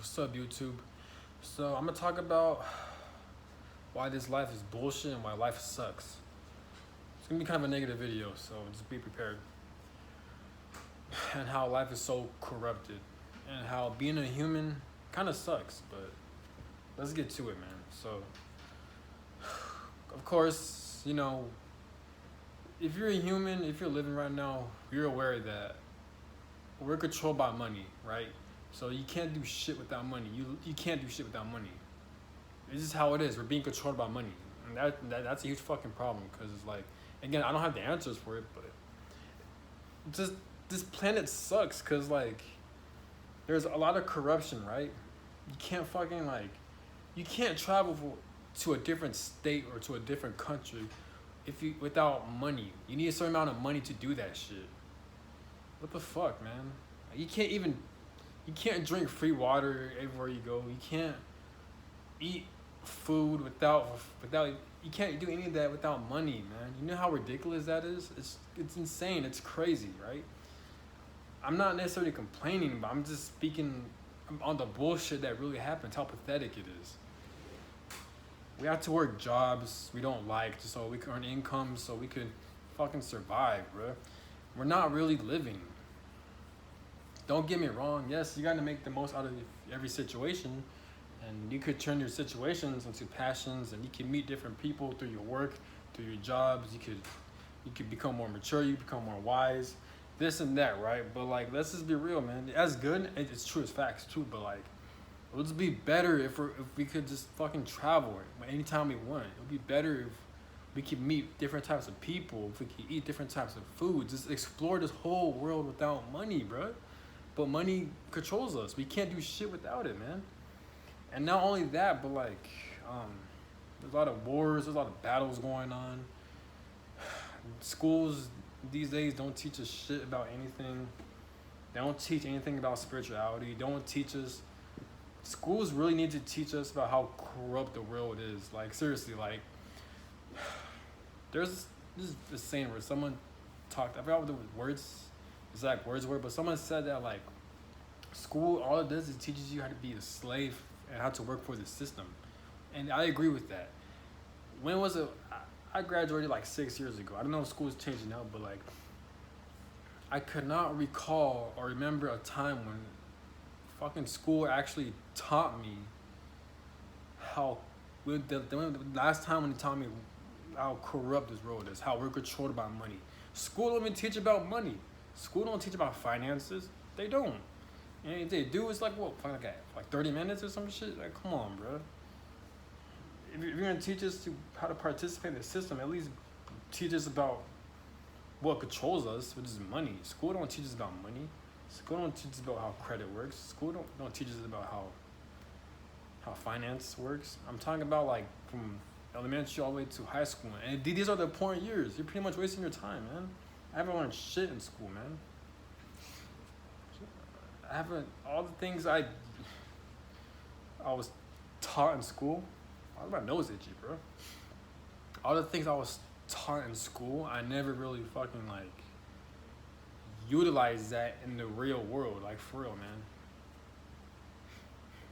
What's up, YouTube? So, I'm gonna talk about why this life is bullshit and why life sucks. It's gonna be kind of a negative video, so just be prepared. And how life is so corrupted, and how being a human kind of sucks, but let's get to it, man. So, of course, if you're a human, if you're living right now, you're aware that we're controlled by money, right? So you can't do shit without money. You can't do shit without money. This is how it is. We're being controlled by money, and that's a huge fucking problem. Because it's like, again, I don't have the answers for it, but just this planet sucks. Because like, there's a lot of corruption, right? You can't fucking you can't travel to a different state or to a different country without money. You need a certain amount of money to do that shit. What the fuck, man? You can't drink free water everywhere you go. You can't eat food without you can't do any of that without money, man. You know how ridiculous that is? It's insane. It's crazy, right? I'm not necessarily complaining, but I'm just speaking on the bullshit that really happens, how pathetic it is. We have to work jobs we don't like just so we can earn income so we can fucking survive, bro. We're not really living. Don't get me wrong. Yes, you got to make the most out of every situation, and you could turn your situations into passions, and you can meet different people through your work, through your jobs. You could become more mature. You become more wise, this and that, right? But like, let's just be real, man. That's good. It's true. It's facts too. But like, it would just be better if we could just fucking travel anytime we want. It would be better if we could meet different types of people. If we could eat different types of food. Just explore this whole world without money, bro. But money controls us. We can't do shit without it, man. And not only that, but like, there's a lot of wars, there's a lot of battles going on. Schools these days don't teach us shit about anything. They don't teach anything about spirituality. They don't teach us. Schools really need to teach us about how corrupt the world is. Like, seriously, like, there's this saying where someone talked, I forgot what the exact words were, but someone said that like, school, all it does is teaches you how to be a slave and how to work for the system. And I agree with that. When was it? I graduated like 6 years ago. I don't know if school's changing now, but like, I could not recall or remember a time when fucking school actually taught me the last time when they taught me how corrupt this world is, how we're controlled by money. School don't even teach about money. School don't teach about finances. They don't. And if they do, it's like, what, like 30 minutes or some shit? Like, come on, bro. If you're gonna teach us how to participate in the system, at least teach us about what controls us, which is money. School don't teach us about money. School don't teach us about how credit works. School don't teach us about how finance works. I'm talking about like from elementary all the way to high school. And these are the important years. You're pretty much wasting your time, man. I haven't learned shit in school, man. All the things I was taught in school. My nose itchy, bro. All the things I was taught in school, I never really fucking like utilized that in the real world. Like, for real, man.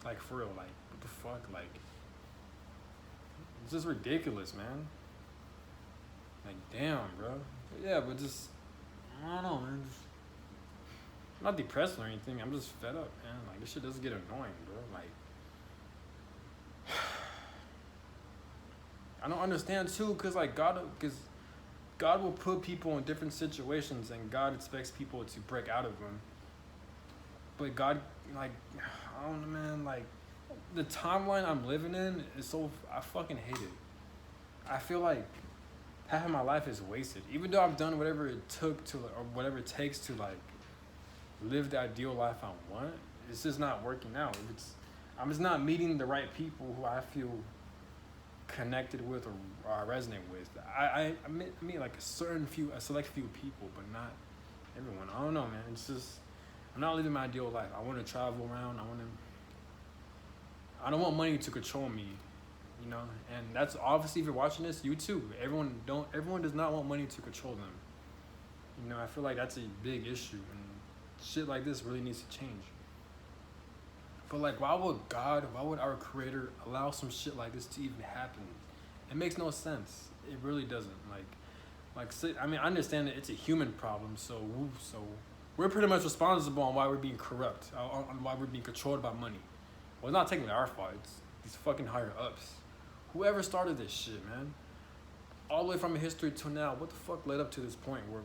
Like, for real, like, what the fuck? Like, it's just ridiculous, man. Like, damn, bro. But yeah, but just, I don't know, man. I'm not depressed or anything. I'm just fed up, man. Like, this shit doesn't get annoying, bro. Like, I don't understand too, cause God will put people in different situations, and God expects people to break out of them. But God, like, I don't know, man. Like, the timeline I'm living in is I fucking hate it. I feel like half of my life is wasted, even though I've done whatever it took to, or whatever it takes to like live the ideal life I want. It's just not working out. I'm just not meeting the right people who I feel connected with or resonate with. I mean like a select few people, but not everyone. I don't know, man. It's just, I'm not living my ideal life. I want to travel around. I don't want money to control me, and that's obviously, if you're watching this, you too. Everyone does not want money to control them. I feel like that's a big issue, and shit like this really needs to change. But like, why would our Creator allow some shit like this to even happen? It makes no sense. It really doesn't. I mean, I understand that it's a human problem, so we're pretty much responsible on why we're being corrupt, on why we're being controlled by money. Well, it's not technically our fault. It's these fucking higher ups. Whoever started this shit, man. All the way from history to now, what the fuck led up to this point where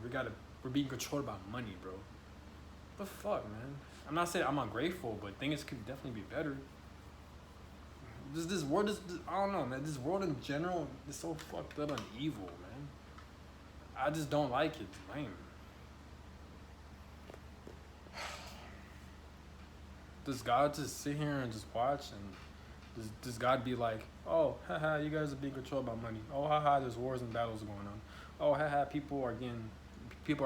we're being controlled by money, bro? What the fuck, man? I'm not saying I'm ungrateful, but things could definitely be better. This world is, I don't know, man. This world in general is so fucked up and evil, man. I just don't like it. It's lame. Does God just sit here and just watch, and does God be like, oh, haha, you guys are being controlled by money. Oh, haha, there's wars and battles going on. Oh, haha, people are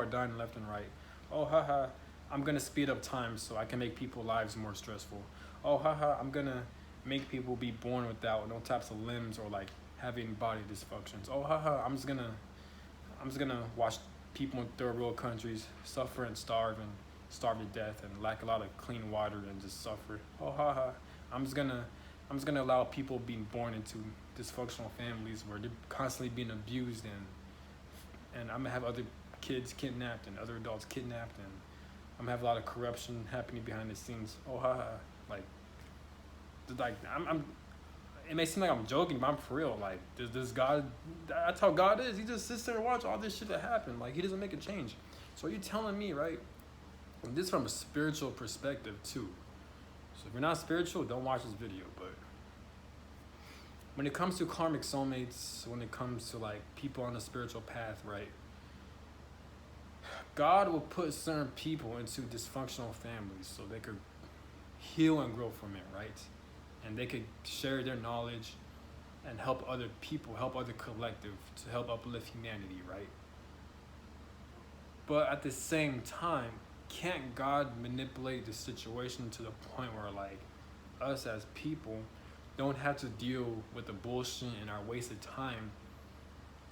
dying left and right. Oh, haha, I'm gonna speed up time so I can make people's lives more stressful. Oh, haha, I'm gonna make people be born without no types of limbs or like having body dysfunctions. Oh, haha, I'm just gonna watch people in third world countries suffer and starve to death and lack a lot of clean water and just suffer. Oh, haha, I'm just gonna allow people being born into dysfunctional families where they're constantly being abused, and I'm gonna have other kids kidnapped and other adults kidnapped, and I'm gonna have a lot of corruption happening behind the scenes. Oh, haha, like I'm it may seem like I'm joking, but I'm for real. Like, does God, that's how God is. He just sits there and watch all this shit that happen. Like, he doesn't make a change. So you're telling me, right, and this from a spiritual perspective too. So if you're not spiritual, don't watch this video. But when it comes to karmic soulmates, when it comes to like people on the spiritual path, right, God will put certain people into dysfunctional families so they could heal and grow from it, right? And they could share their knowledge and help other people, help other collective to help uplift humanity, right? But at the same time, can't God manipulate the situation to the point where like us as people don't have to deal with the bullshit and our wasted time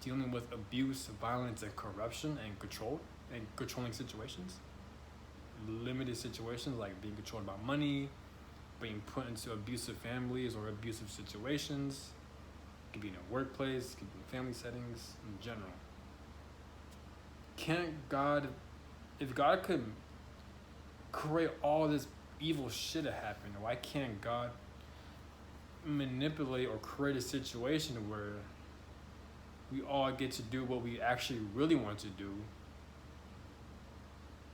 dealing with abuse, violence, and corruption and controlling situations? Limited situations like being controlled by money, being put into abusive families or abusive situations. It could be in a workplace, it could be in family settings in general. Can't God, if God could create all this evil shit to happen, why can't God manipulate or create a situation where we all get to do what we actually really want to do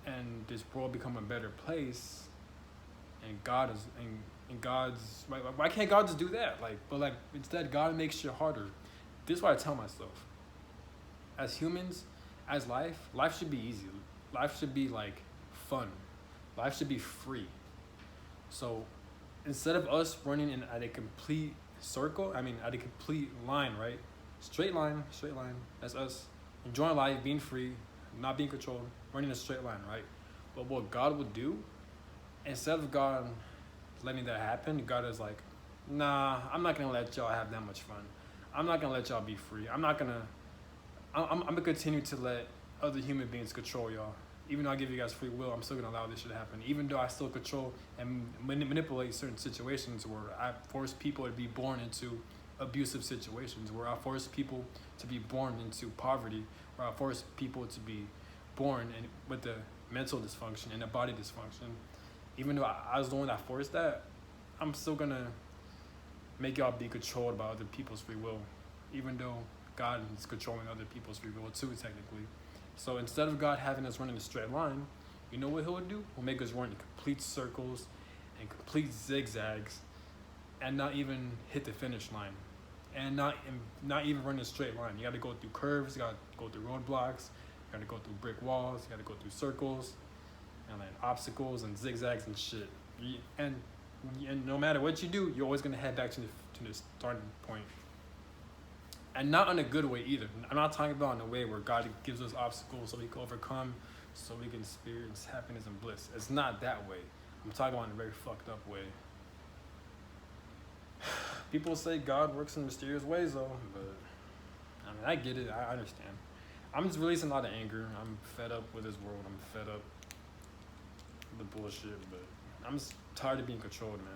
and this world become a better place? And God is, and God's, why can't God just do that? But instead God makes shit harder. This is what I tell myself. As humans, as life should be easy. Life should be like fun. Life should be free. So instead of us running at a complete circle, at a complete line, right? Straight line, that's us enjoying life, being free, not being controlled, running a straight line, right? But what God would do, instead of God letting that happen, God is like, nah, I'm not gonna let y'all have that much fun. I'm not gonna let y'all be free. I'm gonna continue to let other human beings control y'all. Even though I give you guys free will, I'm still gonna allow this shit to happen. Even though I still control and manipulate certain situations where I force people to be born into abusive situations, where I force people to be born into poverty, where I force people to be born with the mental dysfunction and the body dysfunction. Even though I was the one that forced that, I'm still gonna make y'all be controlled by other people's free will, even though God is controlling other people's free will too, technically. So instead of God having us run in a straight line, you know what he'll do? He'll make us run in complete circles and complete zigzags and not even hit the finish line. And not even run in a straight line. You gotta go through curves, you gotta go through roadblocks, you gotta go through brick walls, you gotta go through circles, and then obstacles and zigzags and shit. And no matter what you do, you're always gonna head back to the starting point. And not in a good way either. I'm not talking about in a way where God gives us obstacles so we can overcome, so we can experience happiness and bliss. It's not that way. I'm talking about in a very fucked up way. People say God works in mysterious ways though, but I get it, I understand. I'm just releasing a lot of anger. I'm fed up with this world. I'm fed up with the bullshit, but I'm just tired of being controlled, man.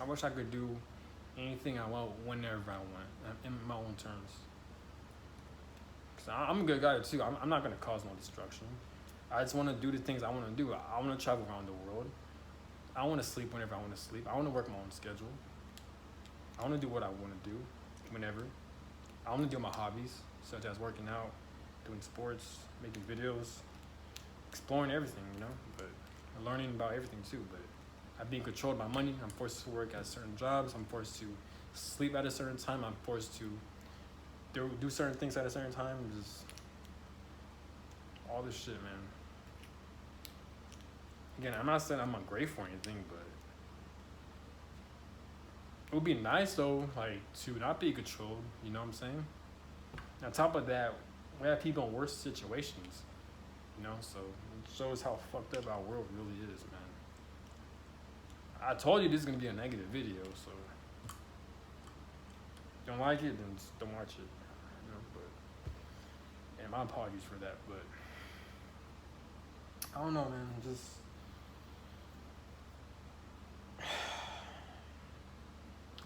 I wish I could do anything I want whenever I want in my own terms. Cause I'm a good guy too. I'm not gonna cause no destruction. I just want to do the things I want to do. I want to travel around the world. I want to sleep whenever I want to sleep. I want to work my own schedule. I want to do what I want to do whenever. I want to do my hobbies, such as working out, doing sports, making videos, exploring everything, but learning about everything too. But I'm being controlled by money. I'm forced to work at certain jobs. I'm forced to sleep at a certain time. I'm forced to do certain things at a certain time. Just all this shit, man. Again, I'm not saying I'm ungrateful or anything, but it would be nice though, like to not be controlled. You know what I'm saying? On top of that, we have people in worse situations. So it shows how fucked up our world really is, man. I told you this is gonna be a negative video, so if you don't like it, then just don't watch it. And my apologies for that, but I don't know, man. Just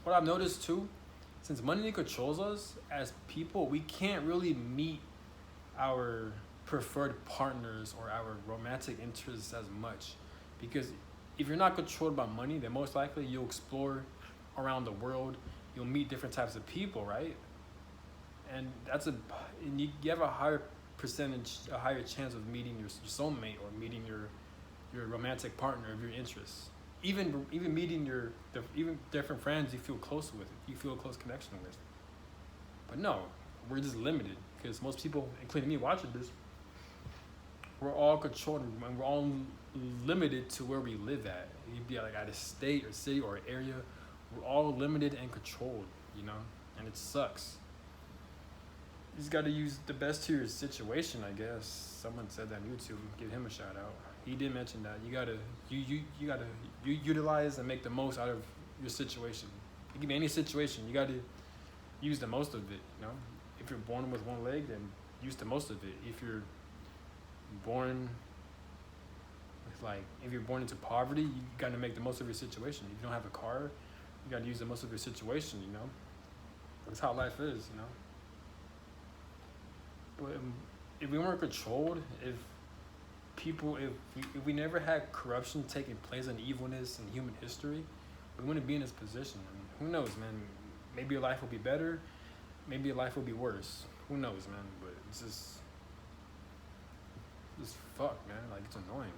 what I've noticed too, since money controls us as people, we can't really meet our preferred partners or our romantic interests as much, because if you're not controlled by money, then most likely you'll explore around the world, you'll meet different types of people, right? And you have a higher chance of meeting your soulmate or meeting your romantic partner of your interests. Even meeting even different friends you feel close with, you feel a close connection with. But no, we're just limited because most people, including me watching this, we're all controlled and we're all limited to where we live at. You'd be like at a state or city or area, we're all limited and controlled, and it sucks. You just got to use the best to your situation, I guess. Someone said that on YouTube. Give him a shout out. He did mention that you gotta utilize and make the most out of your situation. It can be any situation. You gotta use the most of it. If you're born with one leg, then use the most of it. If you're born into poverty, you gotta make the most of your situation. If you don't have a car, you gotta use the most of your situation. That's how life is. But if we weren't controlled, if we never had corruption taking place and evilness in human history, we wouldn't be in this position. And who knows, man? Maybe your life will be better. Maybe your life will be worse. Who knows, man? But it's just fuck, man. Like, it's annoying.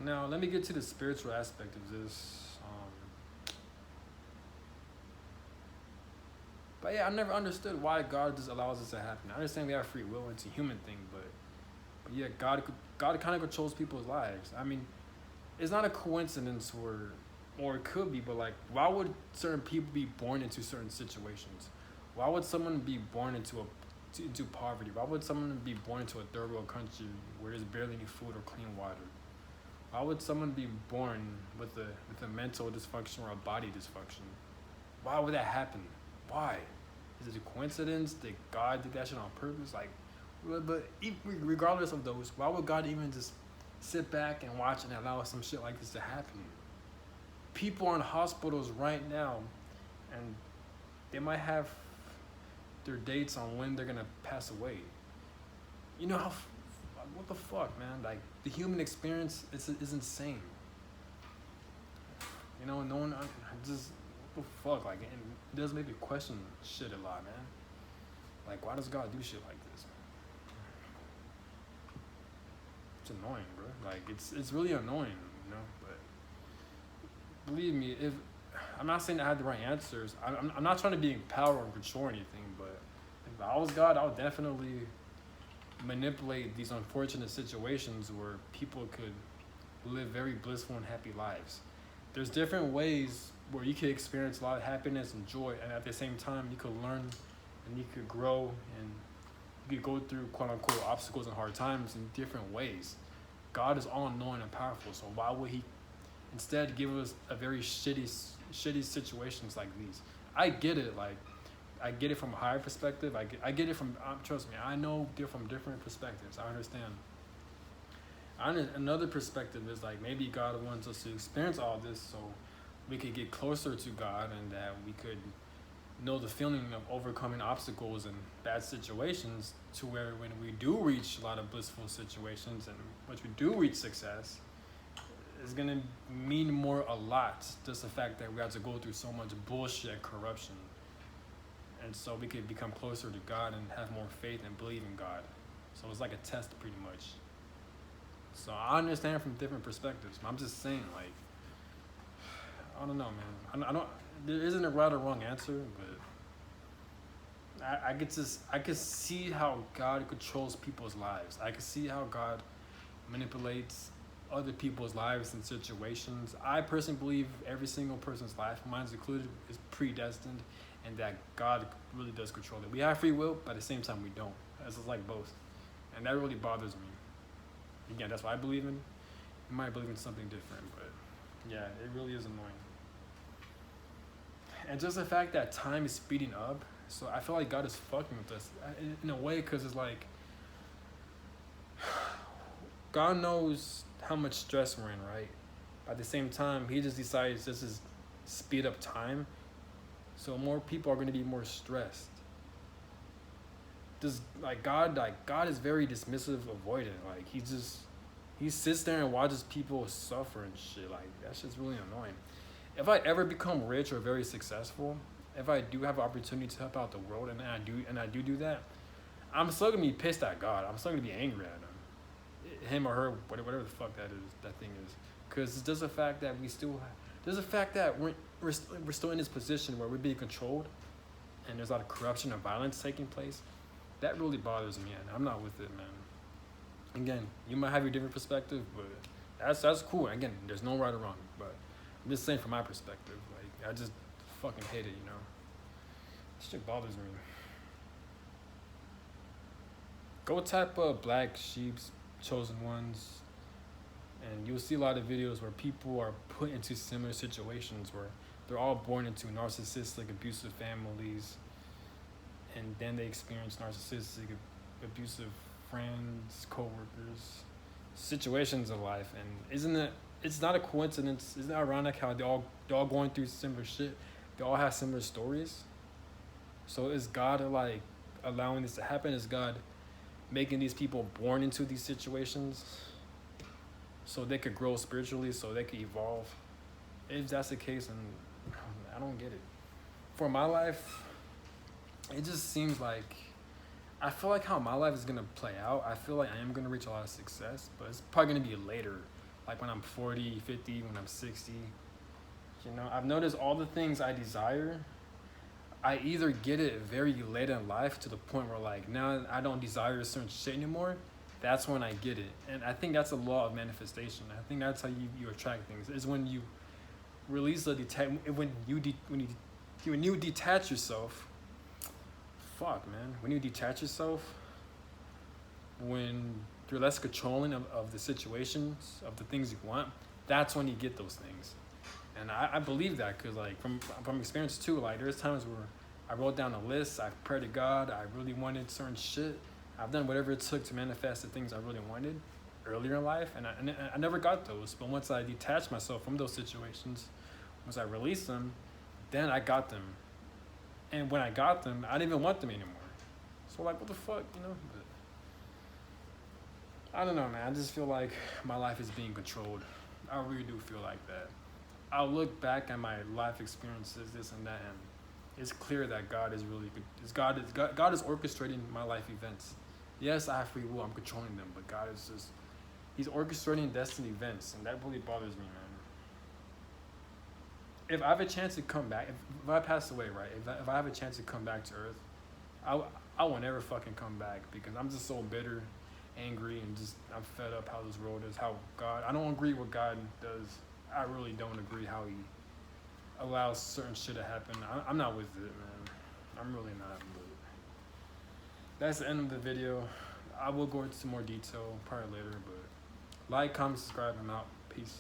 Now, let me get to the spiritual aspect of this. But yeah, I never understood why God just allows this to happen. I understand we have free will, it's a human thing, but yeah, God kind of controls people's lives. I mean, it's not a coincidence, or it could be, but like, why would certain people be born into certain situations? Why would someone be born into poverty? Why would someone be born into a third world country where there's barely any food or clean water? Why would someone be born with a mental dysfunction or a body dysfunction? Why would that happen? Why? Is it a coincidence? Did God do that shit on purpose? Like, but regardless of those, why would God even just sit back and watch and allow some shit like this to happen? People are in hospitals right now, and they might have their dates on when they're gonna pass away. What the fuck, man? Like, the human experience is insane. No one just. What the fuck? Like, it does make me question shit a lot, man. Like, why does God do shit like this? It's annoying, bro. Like, it's really annoying, But believe me, I'm not saying I had the right answers. I'm not trying to be in power or control or anything. But if I was God, I would definitely manipulate these unfortunate situations where people could live very blissful and happy lives. There's different ways where you could experience a lot of happiness and joy, and at the same time you could learn and you could grow and you could go through quote unquote obstacles and hard times in different ways. God is all knowing and powerful, so why would he instead give us a very shitty situations like these? I get it, like I get it from a higher perspective. I get it from, trust me, I know from different perspectives. I understand. Another perspective is like maybe God wants us to experience all this so we could get closer to God, and that we could know the feeling of overcoming obstacles and bad situations, to where when we do reach a lot of blissful situations and once we do reach success, it's gonna mean more a lot. Just the fact that we have to go through so much bullshit corruption, and so we could become closer to God and have more faith and believe in God. So it's like a test, pretty much. So I understand from different perspectives. I'm just saying, like, I don't know, man. I don't. There isn't a right or wrong answer, but I could see how God controls people's lives. I could see how God manipulates other people's lives and situations. I personally believe every single person's life, mine's included, is predestined, and that God really does control it. We have free will, but at the same time we don't. It's like both, and that really bothers me. Again, that's what I believe in. You might believe in something different, but yeah, it really is annoying. And just the fact that time is speeding up, so I feel like God is fucking with us in a way, because it's like God knows how much stress we're in, right? At the same time, he just decides this is speed up time, so more people are going to be more stressed. Just God is very dismissive, avoidant. Like he sits there and watches people suffer and shit. Like that shit's really annoying. If I ever become rich or very successful, if I do have an opportunity to help out the world, and I do that, I'm still gonna be pissed at God. I'm still gonna be angry at him or her, whatever the fuck that thing is. Because it's just the fact that there's a fact that we're still in this position where we're being controlled, and there's a lot of corruption and violence taking place. That really bothers me, and I'm not with it, man. Again, you might have your different perspective, but that's cool. Again, there's no right or wrong, but I'm just saying from my perspective. Like, I just fucking hate it, you know. This shit bothers me. Go type up Black Sheep's Chosen Ones, and you'll see a lot of videos where people are put into similar situations where they're all born into narcissistic, abusive families, and then they experience narcissistic, abusive friends, co-workers, situations in life. And it's not a coincidence, isn't it ironic how they're all going through similar shit? They all have similar stories. So is God like allowing this to happen? Is God making these people born into these situations so they could grow spiritually, so they could evolve? If that's the case, then I don't get it. For my life, it just seems like I feel like how my life is gonna play out. I feel like I am gonna reach a lot of success, but it's probably gonna be later, like when I'm 40, 50, when I'm 60. You know, I've noticed all the things I desire, I either get it very late in life to the point where like now I don't desire a certain shit anymore. That's when I get it, and I think that's a law of manifestation. I think that's how you attract things. Is when you release the when you detach yourself. Fuck, man. When you detach yourself, when you're less controlling of the situations, of the things you want, that's when you get those things. And I believe that, because like from experience too, like there's times where I wrote down a list, I prayed to God, I really wanted certain shit. I've done whatever it took to manifest the things I really wanted earlier in life, and I never got those. But once I detached myself from those situations, once I released them, then I got them. And when I got them, I didn't even want them anymore. So like, what the fuck, you know? But I don't know, man. I just feel like my life is being controlled. I really do feel like that. I'll look back at my life experiences, this and that, and it's clear that God is really good. God is orchestrating my life events. Yes, I have free will. I'm controlling them, but God is just, he's orchestrating destined events, and that really bothers me, man. If I have a chance to come back, if I pass away, right, if I have a chance to come back to Earth, I will never fucking come back, because I'm just so bitter, angry, and just I'm fed up how this world is, how God, I don't agree with God does. I really don't agree how he allows certain shit to happen. I'm not with it, man. I'm really not. But that's the end of the video. I will go into some more detail probably later, but like, comment, subscribe, I'm out. Peace.